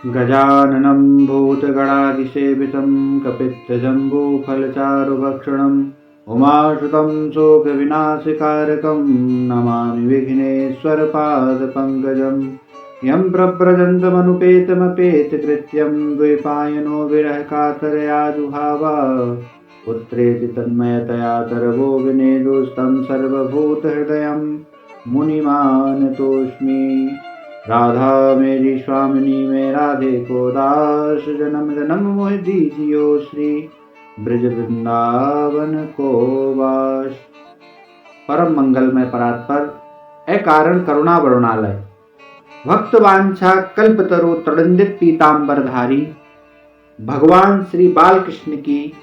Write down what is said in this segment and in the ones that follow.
गजाननं भूतगणाधिसेवितं कपित्थजम्बूफलचारुभक्षणम् उमासुतं शोकविनाशकारकं नमामि विघ्नेश्वरपादपङ्कजं। यं प्रव्रजन्तमनुपेतमपेतकृत्यं द्वैपायनो विरहकातरया जुहाव। पुत्रेति तन्मयतया तरवो विनेदुस्तं सर्वभूतहृदयं मुनिमानतोऽस्मि। राधा मेरी स्वामिनी में राधे को दास, जन्म जन्म मोह दीजियो श्री ब्रज वृंदावन को वास। परम मंगलमय परात्पर अकारण करुणा वरुणालय भक्त वांछा कल्पतरु तृणंदित पीतांबरधारी भगवान श्री बालकृष्ण की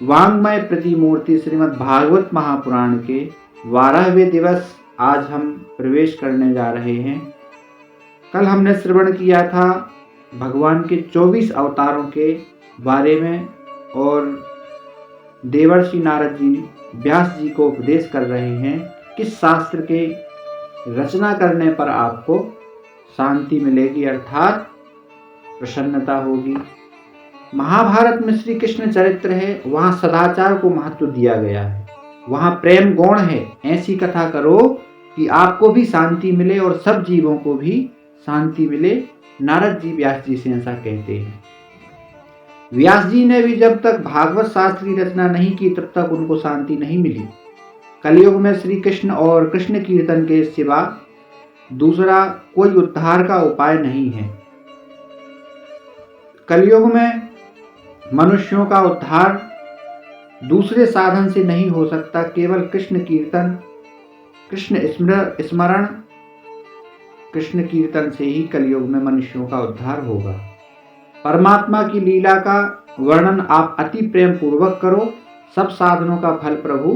वांग्मय प्रतिमूर्ति श्रीमद् भागवत महापुराण के 12वें दिवस आज हम प्रवेश करने जा रहे हैं। कल हमने श्रवण किया था भगवान के 24 अवतारों के बारे में और देवर्षि नारद जी व्यास जी को उपदेश कर रहे हैं किस शास्त्र के रचना करने पर आपको शांति मिलेगी अर्थात प्रसन्नता होगी। महाभारत में श्री कृष्ण चरित्र है, वहाँ सदाचार को महत्व दिया गया है, वहाँ प्रेम गुण है। ऐसी कथा करो कि आपको भी शांति मिले और सब जीवों को भी शांति मिले। नारद जी व्यास जी से ऐसा कहते हैं। व्यास जी ने भी जब तक भागवत शास्त्र की रचना नहीं की तब तक उनको शांति नहीं मिली। कलयुग में श्री कृष्ण और कृष्ण कीर्तन के सिवा दूसरा कोई उद्धार का उपाय नहीं है। कलयुग में मनुष्यों का उद्धार दूसरे साधन से नहीं हो सकता, केवल कृष्ण कीर्तन, कृष्ण स्मरण, कृष्ण कीर्तन से ही कलयुग में मनुष्यों का उद्धार होगा। परमात्मा की लीला का वर्णन आप अति प्रेम पूर्वक करो, सब साधनों का फल प्रभु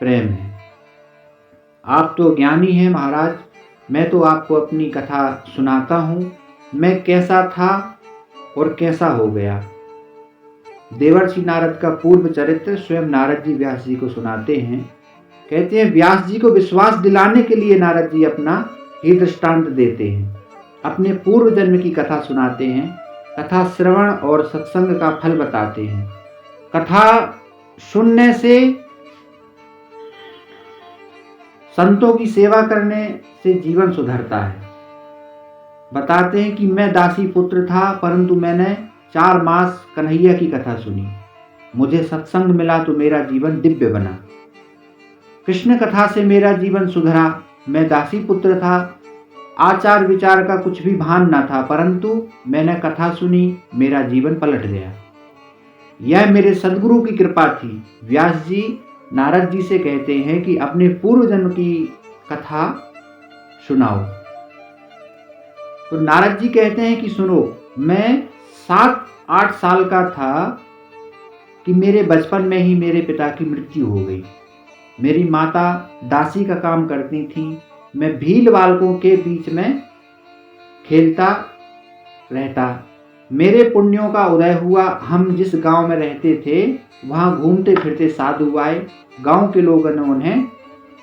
प्रेम है। आप तो ज्ञानी हैं महाराज, मैं तो आपको अपनी कथा सुनाता हूँ, मैं कैसा था और कैसा हो गया। देवर्षि नारद का पूर्व चरित्र स्वयं नारद जी व्यास जी को सुनाते हैं। कहते हैं व्यास जी को विश्वास दिलाने के लिए नारद जी अपना ही दृष्टांत देते हैं, अपने पूर्व जन्म की कथा सुनाते हैं, कथा श्रवण और सत्संग का फल बताते हैं। कथा सुनने से, संतों की सेवा करने से जीवन सुधरता है। बताते हैं कि मैं दासी पुत्र था, परंतु मैंने 4 मास कन्हैया की कथा सुनी, मुझे सत्संग मिला तो मेरा जीवन दिव्य बना। कृष्ण कथा से मेरा जीवन सुधरा। मैं दासी पुत्र था, आचार विचार का कुछ भी भान न था, परंतु मैंने कथा सुनी, मेरा जीवन पलट गया। यह मेरे सद्गुरु की कृपा थी। व्यास जी नारद जी से कहते हैं कि अपने पूर्व जन्म की कथा सुनाओ। तो नारद जी कहते हैं कि सुनो, मैं 7-8 साल का था कि मेरे बचपन में ही मेरे पिता की मृत्यु हो गई। मेरी माता दासी का काम करती थी, मैं भील बालकों के बीच में खेलता रहता। मेरे पुण्यों का उदय हुआ। हम जिस गांव में रहते थे वहां घूमते फिरते साधु आए। गांव के लोगों ने उन्हें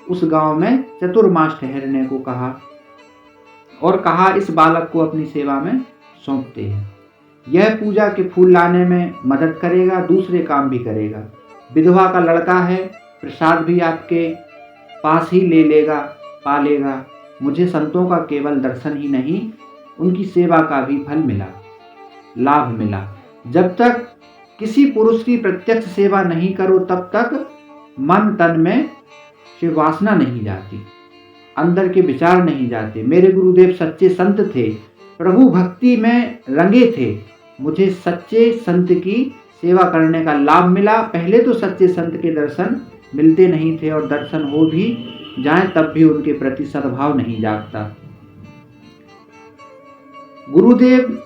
उस गांव में चतुर्मास ठहरने को कहा और कहा इस बालक को अपनी सेवा में सौंपते हैं। यह पूजा के फूल लाने में मदद करेगा, दूसरे काम भी करेगा। विधवा का लड़का है, प्रसाद भी आपके पास ही ले लेगा, पालेगा। मुझे संतों का केवल दर्शन ही नहीं, उनकी सेवा का भी फल मिला, लाभ मिला। जब तक किसी पुरुष की प्रत्यक्ष सेवा नहीं करो तब तक मन तन में से वासना नहीं जाती, अंदर के विचार नहीं जाते। मेरे गुरुदेव सच्चे संत थे, प्रभु भक्ति में रंगे थे। मुझे सच्चे संत की सेवा करने का लाभ मिला। पहले तो सच्चे संत के दर्शन मिलते नहीं थे और दर्शन हो भी जाएं तब भी उनके प्रति सद्भाव नहीं जागता। गुरुदेव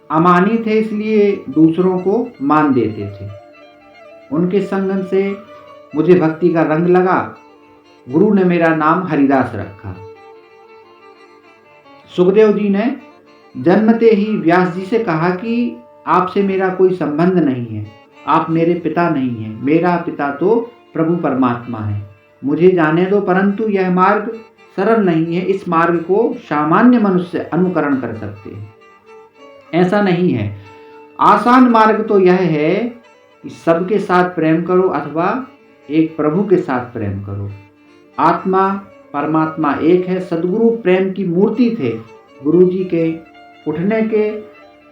अमानी थे, इसलिए दूसरों को मान देते थे। उनके संगम से मुझे भक्ति का रंग लगा। गुरु ने मेरा नाम हरिदास रखा। सुखदेव जी ने जन्मते ही व्यास जी से कहा कि आपसे मेरा कोई संबंध नहीं है, आप मेरे पिता नहीं हैं, मेरा पिता तो प्रभु परमात्मा है, मुझे जाने दो। परंतु यह मार्ग सरल नहीं है, इस मार्ग को सामान्य मनुष्य अनुकरण कर सकते हैं। ऐसा नहीं है। आसान मार्ग तो यह है कि सबके साथ प्रेम करो अथवा एक प्रभु के साथ प्रेम करो। आत्मा परमात्मा एक है। सदगुरु प्रेम की मूर्ति थे। गुरु जी के उठने के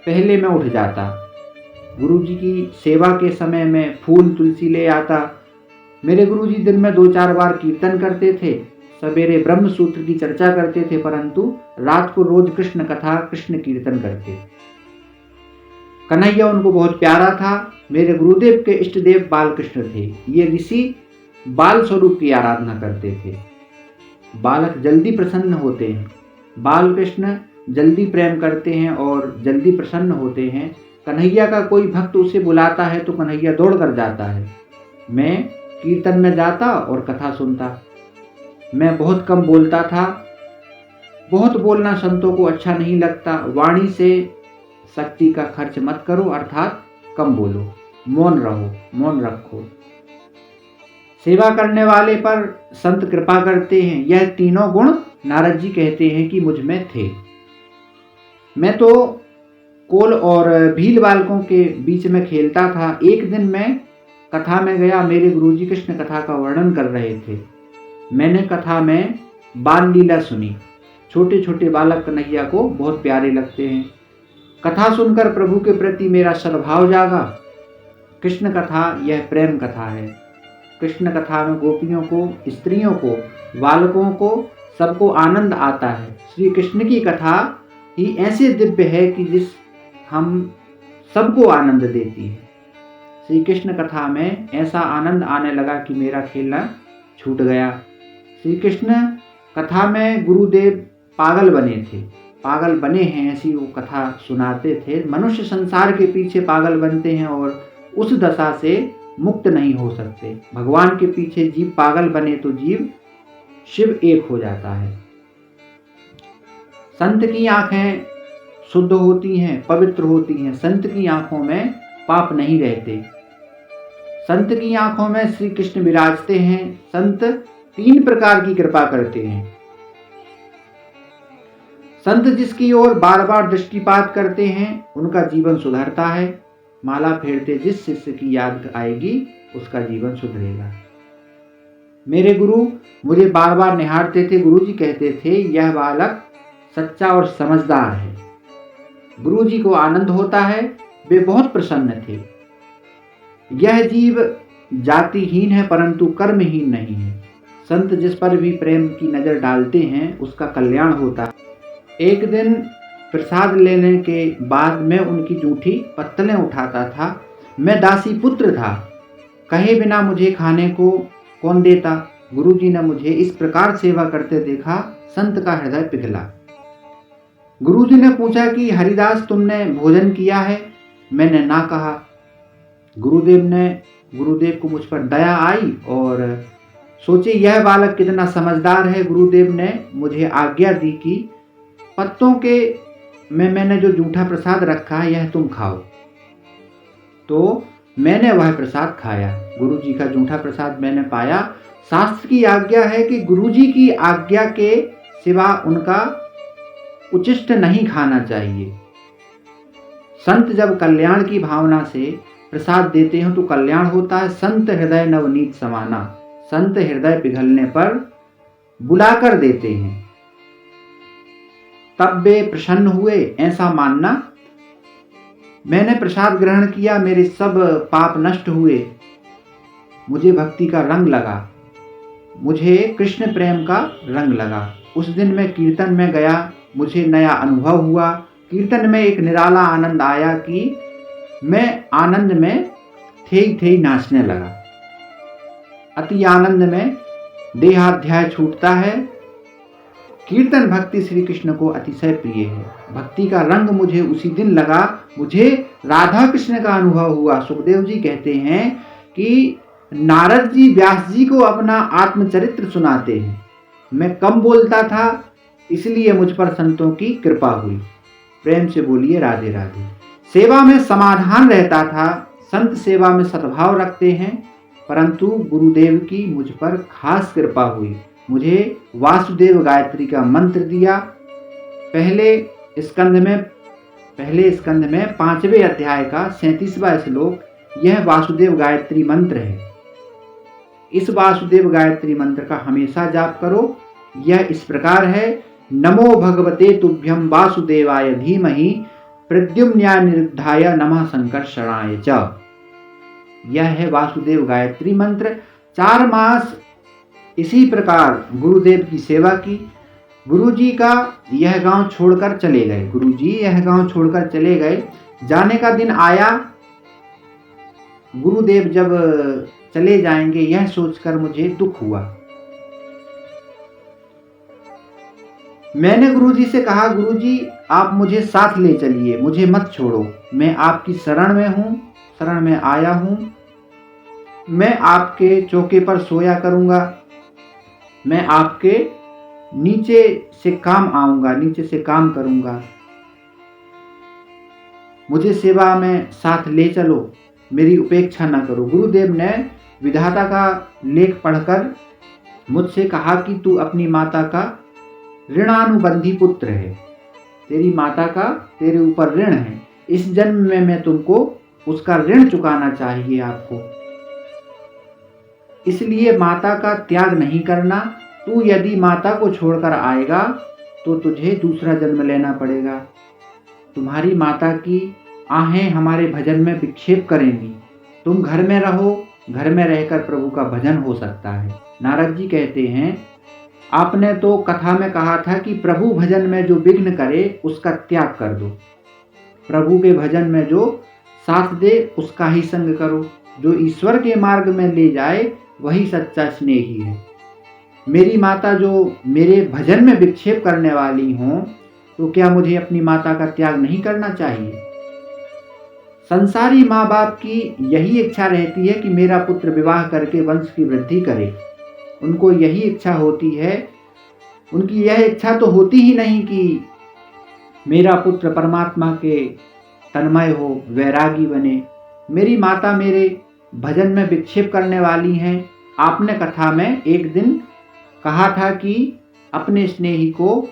पहले मैं उठ जाता। गुरु जी की सेवा के समय में फूल तुलसी ले आता। मेरे गुरु जी दिन में 2-4 बार कीर्तन करते थे। सवेरे ब्रह्म सूत्र की चर्चा करते थे, परंतु रात को रोज कृष्ण कथा कृष्ण कीर्तन करते। कन्हैया उनको बहुत प्यारा था। मेरे गुरुदेव के इष्ट देव बालकृष्ण थे। ये ऋषि बाल स्वरूप की आराधना करते थे। बालक जल्दी प्रसन्न होते हैं। बालकृष्ण जल्दी प्रेम करते हैं और जल्दी प्रसन्न होते हैं। कन्हैया का कोई भक्त उसे बुलाता है तो कन्हैया दौड़ कर जाता है। मैं कीर्तन में जाता और कथा सुनता। मैं बहुत कम बोलता था। बहुत बोलना संतों को अच्छा नहीं लगता। वाणी से शक्ति का खर्च मत करो, अर्थात कम बोलो, मौन रहो, मौन रखो। सेवा करने वाले पर संत कृपा करते हैं। यह तीनों गुण नारद जी कहते हैं कि मुझ में थे। मैं तो कोल और भील बालकों के बीच में खेलता था। एक दिन मैं कथा में गया। मेरे गुरुजी कृष्ण कथा का वर्णन कर रहे थे। मैंने कथा में बाल लीला सुनी। छोटे छोटे बालक कन्हैया को बहुत प्यारे लगते हैं। कथा सुनकर प्रभु के प्रति मेरा सद्भाव जागा। कृष्ण कथा यह प्रेम कथा है। कृष्ण कथा में गोपियों को, स्त्रियों को, बालकों को, सबको आनंद आता है। श्री कृष्ण की कथा ही ऐसे दिव्य है कि जिस हम सबको आनंद देती है। श्री कृष्ण कथा में ऐसा आनंद आने लगा कि मेरा खेलना छूट गया। श्री कृष्ण कथा में गुरुदेव पागल बने थे। पागल बने हैं ऐसी वो कथा सुनाते थे। मनुष्य संसार के पीछे पागल बनते हैं और उस दशा से मुक्त नहीं हो सकते। भगवान के पीछे जीव पागल बने तो जीव शिव एक हो जाता है। संत की आंखें शुद्ध होती हैं, पवित्र होती हैं। संत की आंखों में पाप नहीं रहते। संत की आंखों में श्री कृष्ण विराजते हैं। संत 3 प्रकार की कृपा करते हैं। संत जिसकी ओर बार बार दृष्टिपात करते हैं उनका जीवन सुधरता है। माला फेरते जिस शिष्य की याद आएगी उसका जीवन सुधरेगा। मेरे गुरु मुझे बार बार निहारते थे। गुरु जी कहते थे यह बालक सच्चा और समझदार है। गुरु जी को आनंद होता है। वे बहुत प्रसन्न थे। यह जीव जातिहीन है परंतु कर्महीन नहीं है। संत जिस पर भी प्रेम की नजर डालते हैं उसका कल्याण होता है। एक दिन प्रसाद लेने के बाद मैं उनकी जूठी पत्तलें उठाता था। मैं दासी पुत्र था। कहे बिना मुझे खाने को कौन देता। गुरुजी ने मुझे इस प्रकार सेवा करते देखा। संत का हृदय पिघला। गुरुजी ने पूछा कि हरिदास तुमने भोजन किया है। मैंने ना कहा। गुरुदेव को मुझ पर दया आई और सोचे यह बालक कितना समझदार है। गुरुदेव ने मुझे आज्ञा दी कि पत्तों के में मैंने जो जूठा प्रसाद रखा है यह तुम खाओ। तो मैंने वह प्रसाद खाया। गुरुजी का जूठा प्रसाद मैंने पाया। शास्त्र की आज्ञा है कि गुरुजी की आज्ञा के सिवा उनका उचिष्ट नहीं खाना चाहिए। संत जब कल्याण की भावना से प्रसाद देते हैं तो कल्याण होता है। संत हृदय नवनीत समाना। संत हृदय पिघलने पर बुलाकर देते हैं। तब वे प्रसन्न हुए ऐसा मानना। मैंने प्रसाद ग्रहण किया। मेरे सब पाप नष्ट हुए। मुझे भक्ति का रंग लगा। मुझे कृष्ण प्रेम का रंग लगा। उस दिन मैं कीर्तन में गया। मुझे नया अनुभव हुआ। कीर्तन में एक निराला आनंद आया कि मैं आनंद में थे नाचने लगा। अति आनंद में देहाध्याय छूटता है। कीर्तन भक्ति श्री कृष्ण को अतिशय प्रिय है। भक्ति का रंग मुझे उसी दिन लगा। मुझे राधा कृष्ण का अनुभव हुआ। सुखदेव जी कहते हैं कि नारद जी व्यास जी को अपना आत्मचरित्र सुनाते हैं। मैं कम बोलता था इसलिए मुझ पर संतों की कृपा हुई। प्रेम से बोलिए राधे राधे। सेवा में समाधान रहता था। संत सेवा में सद्भाव रखते हैं, परंतु गुरुदेव की मुझ पर खास कृपा हुई। मुझे वासुदेव गायत्री का मंत्र दिया। पहले स्कंद में पहले स्कंद में 5वें अध्याय का 37वां श्लोक, यह वासुदेव गायत्री मंत्र है। इस वासुदेव गायत्री मंत्र का हमेशा जाप करो। यह इस प्रकार है, नमो भगवते तुभ्यं वासुदेवाय धीमहि प्रद्युम्नाय निरुद्धाय नमः संकर्षणाय च। यह है वासुदेव गायत्री मंत्र। 4 मास इसी प्रकार गुरुदेव की सेवा की। गुरुजी का यह गांव छोड़कर चले गए। गुरुजी यह गांव छोड़कर चले गए। जाने का दिन आया। गुरुदेव जब चले जाएंगे यह सोचकर मुझे दुख हुआ। मैंने गुरुजी से कहा, गुरुजी आप मुझे साथ ले चलिए, मुझे मत छोड़ो। मैं आपकी शरण में हूँ, शरण में आया हूँ। मैं आपके चौके पर सोया करूँगा। मैं आपके नीचे से काम आऊँगा, नीचे से काम करूँगा। मुझे सेवा में साथ ले चलो, मेरी उपेक्षा न करो। गुरुदेव ने विधाता का लेख पढ़कर मुझसे कहा कि तू अपनी माता का ऋणानुबंधी पुत्र है। तेरी माता का तेरे ऊपर ऋण है। इस जन्म में मैं तुमको उसका ऋण चुकाना चाहिए आपको। इसलिए माता का त्याग नहीं करना। तू यदि माता को छोड़कर आएगा तो तुझे दूसरा जन्म लेना पड़ेगा। तुम्हारी माता की आहें हमारे भजन में विक्षेप करेंगी। तुम घर में रहो, घर में रहकर प्रभु का भजन हो सकता है। नारद जी कहते हैं, आपने तो कथा में कहा था कि प्रभु भजन में जो विघ्न करे उसका त्याग कर दो। प्रभु के भजन में जो साथ दे उसका ही संग करो। जो ईश्वर के मार्ग में ले जाए वही सच्चा स्नेही है। मेरी माता जो मेरे भजन में विक्षेप करने वाली हों, तो क्या मुझे अपनी माता का त्याग नहीं करना चाहिए? संसारी माँ बाप की यही इच्छा रहती है कि मेरा पुत्र विवाह करके वंश की वृद्धि करे। उनको यही इच्छा होती है। उनकी यह इच्छा तो होती ही नहीं कि मेरा पुत्र परमात्मा के तन्मय हो, वैरागी बने। मेरी माता मेरे भजन में विक्षेप करने वाली हैं। आपने कथा में एक दिन कहा था कि अपने स्नेही को,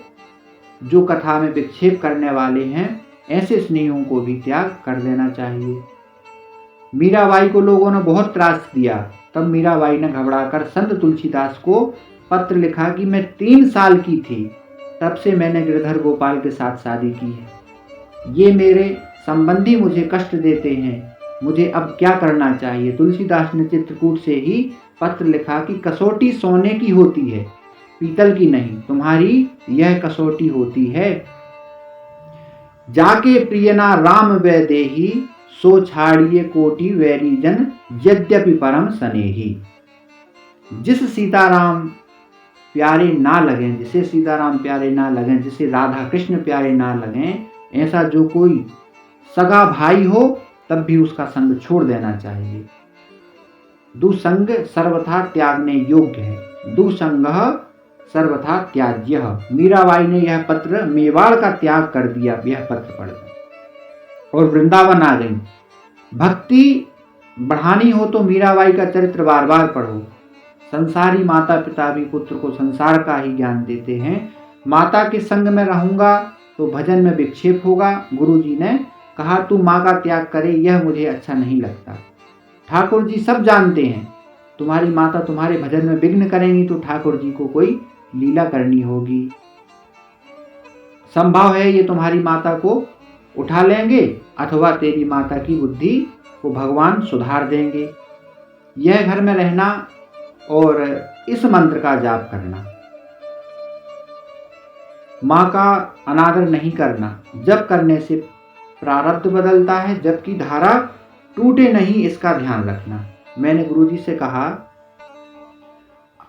जो कथा में विक्षेप करने वाले हैं, ऐसे स्नेहियों को भी त्याग कर देना चाहिए। मीराबाई को लोगों ने बहुत त्रास दिया। तब मीराबाई ने घबराकर संत तुलसीदास को पत्र लिखा कि मैं 3 साल की थी, तब से मैंने गिरधर गोपाल के साथ शादी की है। ये मेरे संबंधी मुझे कष्ट देते हैं, मुझे अब क्या करना चाहिए? तुलसीदास ने चित्रकूट से ही पत्र लिखा कि कसौटी सोने की होती है, पीतल की नहीं। तुम्हारी यह कसौटी होती है। जाके प्रियना राम वैदेही, सो छाड़िए कोटि वैरीजन, यद्यपि परम स्नेही। जिस सीताराम प्यारे ना लगें, जिसे सीताराम प्यारे ना लगें, जिसे राधा कृष्ण प्यारे ना लगें, ऐसा जो कोई सगा भाई हो तब भी उसका संग छोड़ देना चाहिए। दुसंग सर्वथा त्यागने योग्य है। दुसंग सर्वथा त्याज्य। मीराबाई ने यह पत्र मेवाड़ का त्याग कर दिया, यह पत्र पढ़कर, और वृंदावन आ गई। भक्ति बढ़ानी हो तो मीराबाई का चरित्र बार बार पढ़ो। संसारी माता पिता भी पुत्र को संसार का ही ज्ञान देते हैं। माता के संग में रहूंगा तो भजन में विक्षेप होगा। गुरुजी ने कहा तू माँ का त्याग करे, यह मुझे अच्छा नहीं लगता। ठाकुर जी सब जानते हैं, तुम्हारी माता तुम्हारे भजन में विघ्न करेंगी तो ठाकुर जी को कोई लीला करनी होगी। संभव है ये तुम्हारी माता को उठा लेंगे अथवा तेरी माता की बुद्धि को भगवान सुधार देंगे। यह घर में रहना और इस मंत्र का जाप करना। माँ का अनादर नहीं करना। जप करने से प्रारब्ध बदलता है, जबकि धारा टूटे नहीं, इसका ध्यान रखना। मैंने गुरुजी से कहा,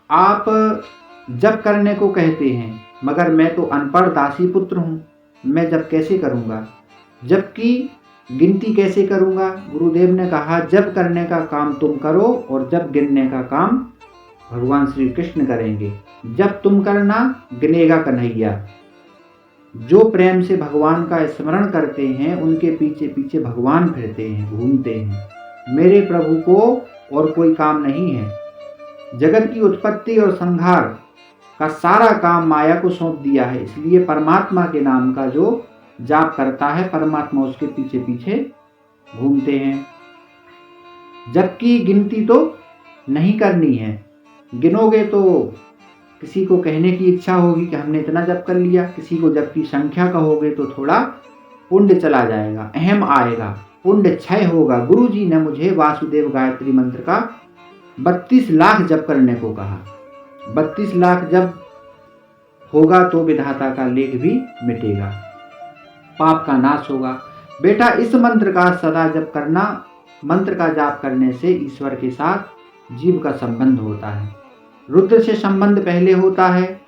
आप जप करने को कहते हैं, मगर मैं तो अनपढ़ दासी पुत्र हूँ, मैं जप कैसे करूँगा? जप की गिनती कैसे करूँगा? गुरुदेव ने कहा जप करने का काम तुम करो और जप गिनने का काम भगवान श्री कृष्ण करेंगे। जप तुम करना, गिनेगा कन्हैया। जो प्रेम से भगवान का स्मरण करते हैं उनके पीछे पीछे भगवान फिरते हैं, घूमते हैं। मेरे प्रभु को और कोई काम नहीं है। जगत की उत्पत्ति और संहार का सारा काम माया को सौंप दिया है। इसलिए परमात्मा के नाम का जो जाप करता है, परमात्मा उसके पीछे पीछे घूमते हैं। जप की गिनती तो नहीं करनी है, गिनोगे तो किसी को कहने की इच्छा होगी कि हमने इतना जप कर लिया, किसी को जप की संख्या कहोगे तो थोड़ा पुण्य चला जाएगा, अहम आएगा, पुण्य क्षय होगा। गुरु जी ने मुझे वासुदेव गायत्री मंत्र का 32 लाख जप करने को कहा। 32 लाख जप होगा तो विधाता का लेख भी मिटेगा, पाप का नाश होगा। बेटा इस मंत्र का सदा जप करना, मंत्र का जाप करने से ईश्वर के साथ जीव का संबंध होता है। रुद्र से संबंध पहले होता है,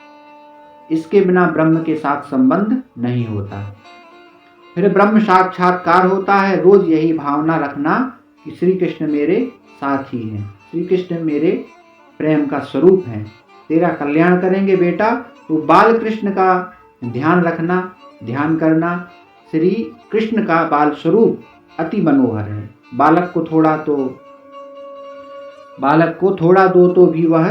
इसके बिना ब्रह्म के साथ संबंध नहीं होता। फिर ब्रह्म साक्षात्कार होता है। रोज यही भावना रखना कि श्री कृष्ण मेरे साथी हैं, श्री कृष्ण मेरे प्रेम का स्वरूप है, तेरा कल्याण करेंगे बेटा। तो बाल कृष्ण का ध्यान रखना, ध्यान करना। श्री कृष्ण का बाल स्वरूप अति मनोहर है। बालक को थोड़ा दो तो भी वह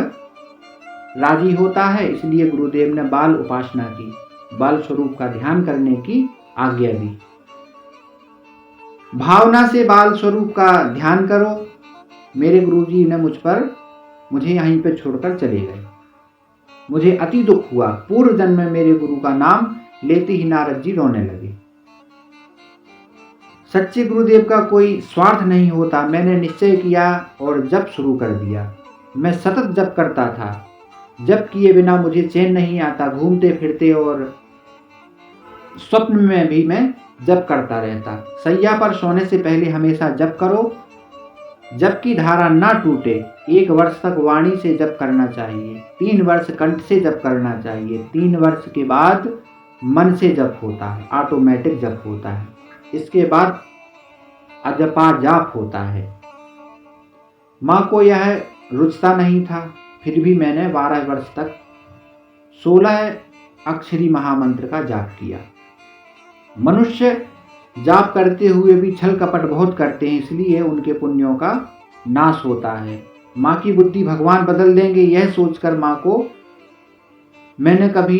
राजी होता है, इसलिए गुरुदेव ने बाल उपासना की, बाल स्वरूप का ध्यान करने की आज्ञा दी। भावना से बाल स्वरूप का ध्यान करो। मेरे गुरुजी ने मुझे यहीं पे छोड़कर चले गए। मुझे अति दुख हुआ। पूर्व जन्म में मेरे गुरु का नाम लेते ही नारद जी रोने लगे। सच्चे गुरुदेव का कोई स्वार्थ नहीं होता। मैंने निश्चय किया और जप शुरू कर दिया। मैं सतत जप करता था। जप किए बिना मुझे चैन नहीं आता। घूमते फिरते और स्वप्न में भी मैं जप करता रहता। सैया पर सोने से पहले हमेशा जप करो। जप की धारा ना टूटे। 1 वर्ष तक वाणी से जप करना चाहिए, 3 वर्ष कंठ से जप करना चाहिए, 3 वर्ष के बाद मन से जप होता है, ऑटोमेटिक जप होता है। इसके बाद अजपा जाप होता है। माँ को यह रुचता नहीं था, फिर भी मैंने 12 वर्ष तक 16 अक्षरी महामंत्र का जाप किया। मनुष्य जाप करते हुए भी छल कपट बहुत करते हैं, इसलिए उनके पुण्यों का नाश होता है। माँ की बुद्धि भगवान बदल देंगे, यह सोचकर माँ को मैंने कभी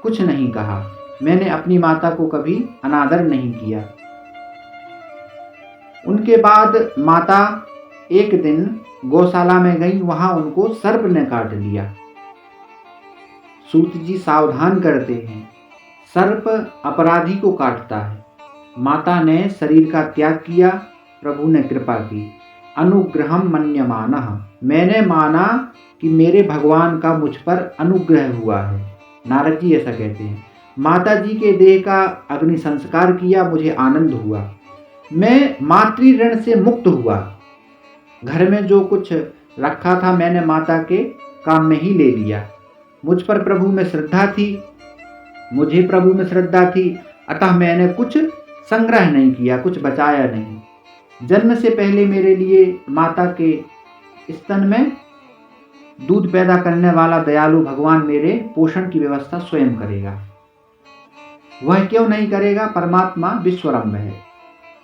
कुछ नहीं कहा। मैंने अपनी माता को कभी अनादर नहीं किया। उनके बाद माता एक दिन गौशाला में गई, वहां उनको सर्प ने काट लिया। सूत जी सावधान करते हैं, सर्प अपराधी को काटता है। माता ने शरीर का त्याग किया, प्रभु ने कृपा की। अनुग्रहम मन्यमानः, मैंने माना कि मेरे भगवान का मुझ पर अनुग्रह हुआ है। नारद जी ऐसा कहते हैं। माता जी के देह का अग्नि संस्कार किया, मुझे आनंद हुआ। मैं मातृ ऋण से मुक्त हुआ। घर में जो कुछ रखा था मैंने माता के काम में ही ले लिया। मुझ पर प्रभु में श्रद्धा थी, मुझे प्रभु में श्रद्धा थी, अतः मैंने कुछ संग्रह नहीं किया, कुछ बचाया नहीं। जन्म से पहले मेरे लिए माता के स्तन में दूध पैदा करने वाला दयालु भगवान मेरे पोषण की व्यवस्था स्वयं करेगा। वह क्यों नहीं करेगा? परमात्मा विश्वरंभ है।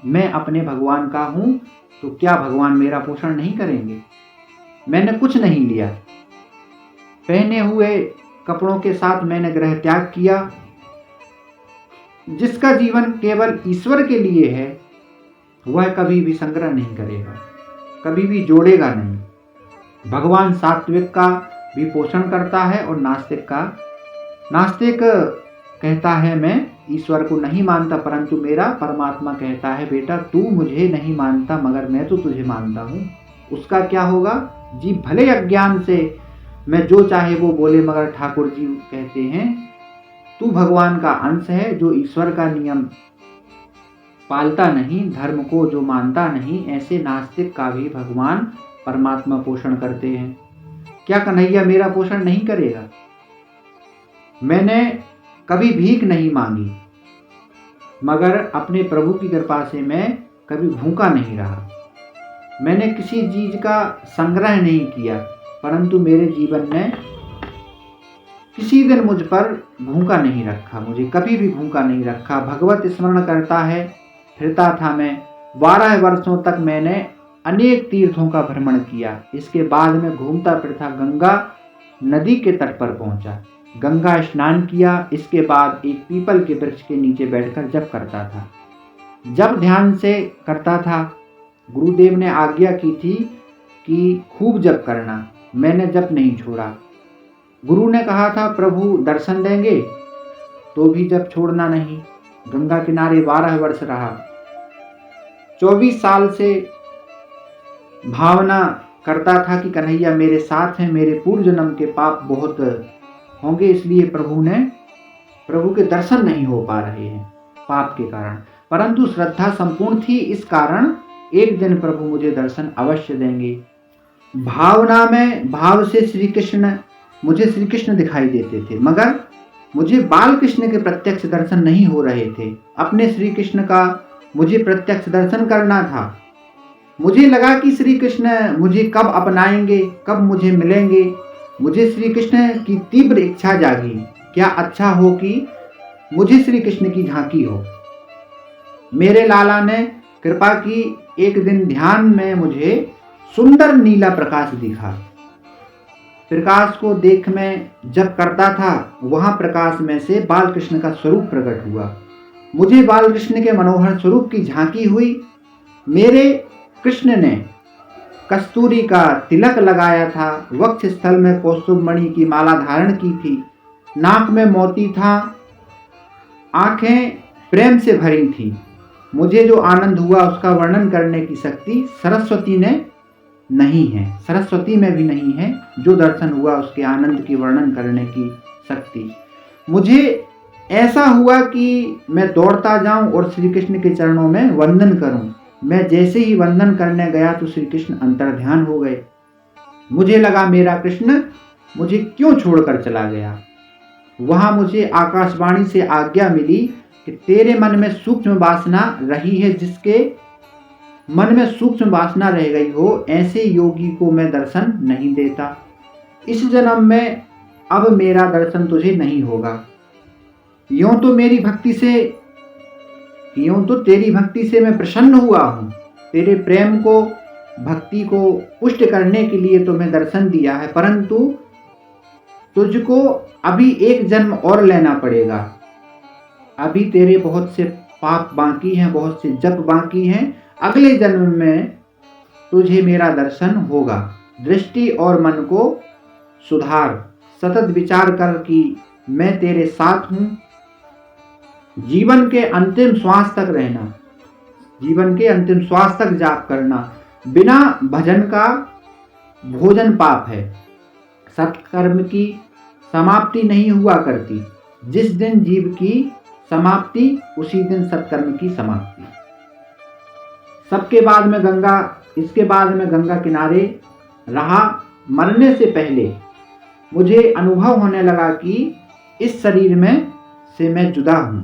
मैं अपने भगवान का हूं, तो क्या भगवान मेरा पोषण नहीं करेंगे? मैंने कुछ नहीं लिया। पहने हुए कपड़ों के साथ मैंने गृह त्याग किया। जिसका जीवन केवल ईश्वर के लिए है, वह कभी भी संग्रह नहीं करेगा, कभी भी जोड़ेगा नहीं। भगवान सात्विक का भी पोषण करता है और नास्तिक का। नास्तिक कहता है मैं ईश्वर को नहीं मानता, परंतु मेरा परमात्मा कहता है बेटा तू मुझे नहीं मानता मगर मैं तो तुझे मानता हूँ। उसका क्या होगा? जी भले अज्ञान से मैं जो चाहे वो बोले, मगर ठाकुर जी कहते हैं तू भगवान का अंश है। जो ईश्वर का नियम पालता नहीं, धर्म को जो मानता नहीं, ऐसे नास्तिक का भी भगवान परमात्मा पोषण करते हैं। क्या कन्हैया मेरा पोषण नहीं करेगा? मैंने कभी भीख नहीं मांगी, मगर अपने प्रभु की कृपा से मैं कभी भूखा नहीं रहा। मैंने किसी चीज का संग्रह नहीं किया, परंतु मेरे जीवन ने किसी दिन मुझ पर भूखा नहीं रखा, मुझे कभी भी भूखा नहीं रखा। भगवत स्मरण करता है फिरता था मैं। 12 वर्षों तक मैंने अनेक तीर्थों का भ्रमण किया। इसके बाद में घूमता फिरता गंगा नदी के तट पर पहुंचा। गंगा स्नान किया। इसके बाद एक पीपल के वृक्ष के नीचे बैठकर जप करता था। जब ध्यान से करता था, गुरुदेव ने आज्ञा की थी कि खूब जप करना। मैंने जप नहीं छोड़ा। गुरु ने कहा था प्रभु दर्शन देंगे तो भी जप छोड़ना नहीं। गंगा किनारे 12 वर्ष रहा। 24 साल से भावना करता था कि कन्हैया मेरे साथ हैं, मेरे पूर्व जन्म के पाप बहुत होंगे, इसलिए प्रभु के दर्शन नहीं हो पा रहे हैं पाप के कारण। परंतु श्रद्धा संपूर्ण थी, इस कारण एक दिन प्रभु मुझे दर्शन अवश्य देंगे। भावना में भाव से मुझे श्री कृष्ण दिखाई देते थे, मगर मुझे बाल कृष्ण के प्रत्यक्ष दर्शन नहीं हो रहे थे। अपने श्री कृष्ण का मुझे प्रत्यक्ष दर्शन करना था। मुझे लगा कि श्री कृष्ण मुझे कब अपनाएंगे, कब मुझे मिलेंगे। मुझे श्री कृष्ण की तीव्र इच्छा जागी। क्या अच्छा हो कि मुझे श्री कृष्ण की झांकी हो। मेरे लाला ने कृपा की। एक दिन ध्यान में मुझे सुंदर नीला प्रकाश दिखा। प्रकाश को देख मैं जब करता था, वहां प्रकाश में से बाल कृष्ण का स्वरूप प्रकट हुआ। मुझे बाल कृष्ण के मनोहर स्वरूप की झांकी हुई। मेरे कृष्ण ने कस्तूरी का तिलक लगाया था, वक्ष स्थल में कौस्तुभ मणि की माला धारण की थी, नाक में मोती था, आंखें प्रेम से भरी थी। मुझे जो आनंद हुआ उसका वर्णन करने की शक्ति सरस्वती ने नहीं है, सरस्वती में भी नहीं है। जो दर्शन हुआ उसके आनंद की वर्णन करने की शक्ति मुझे ऐसा हुआ कि मैं दौड़ता जाऊं और श्री कृष्ण के चरणों में वंदन करूं। मैं जैसे ही वंदन करने गया तो श्री कृष्ण अंतर्ध्यान हो गए। मुझे लगा मेरा कृष्ण मुझे क्यों छोड़कर चला गया। वहां मुझे आकाशवाणी से आज्ञा मिली कि तेरे मन में सूक्ष्म वासना रही है, जिसके मन में सूक्ष्म वासना रह गई हो, ऐसे योगी को मैं दर्शन नहीं देता। इस जन्म में अब मेरा दर्शन तुझे नहीं होगा। यूं तो तेरी भक्ति से मैं प्रसन्न हुआ हूँ। तेरे प्रेम को, भक्ति को पुष्ट करने के लिए तो मैं दर्शन दिया है, परंतु तुझको अभी एक जन्म और लेना पड़ेगा। अभी तेरे बहुत से पाप बाकी हैं, बहुत से जप बाकी हैं। अगले जन्म में तुझे मेरा दर्शन होगा। दृष्टि और मन को सुधार, सतत विचार कर कि मैं तेरे साथ हूं। जीवन के अंतिम श्वास तक रहना, जीवन के अंतिम श्वास तक जाप करना। बिना भजन का भोजन पाप है। सत्कर्म की समाप्ति नहीं हुआ करती। जिस दिन जीव की समाप्ति, उसी दिन सत्कर्म की समाप्ति। इसके बाद में गंगा किनारे रहा। मरने से पहले मुझे अनुभव होने लगा कि इस शरीर में से मैं जुदा हूं।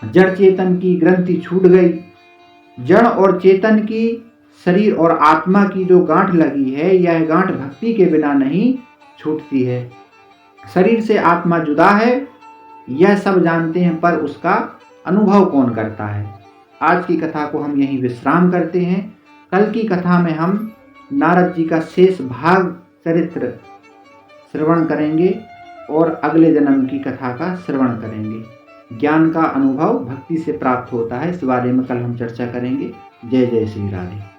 जड़ चेतन की ग्रंथि छूट गई। जड़ और चेतन की, शरीर और आत्मा की जो गांठ लगी है, यह गांठ भक्ति के बिना नहीं छूटती है। शरीर से आत्मा जुदा है, यह सब जानते हैं, पर उसका अनुभव कौन करता है। आज की कथा को हम यहीं विश्राम करते हैं। कल की कथा में हम नारद जी का शेष भाग चरित्र श्रवण करेंगे और अगले जन्म की कथा का श्रवण करेंगे। ज्ञान का अनुभव भक्ति से प्राप्त होता है, इस बारे में कल हम चर्चा करेंगे। जय जय श्री राधे।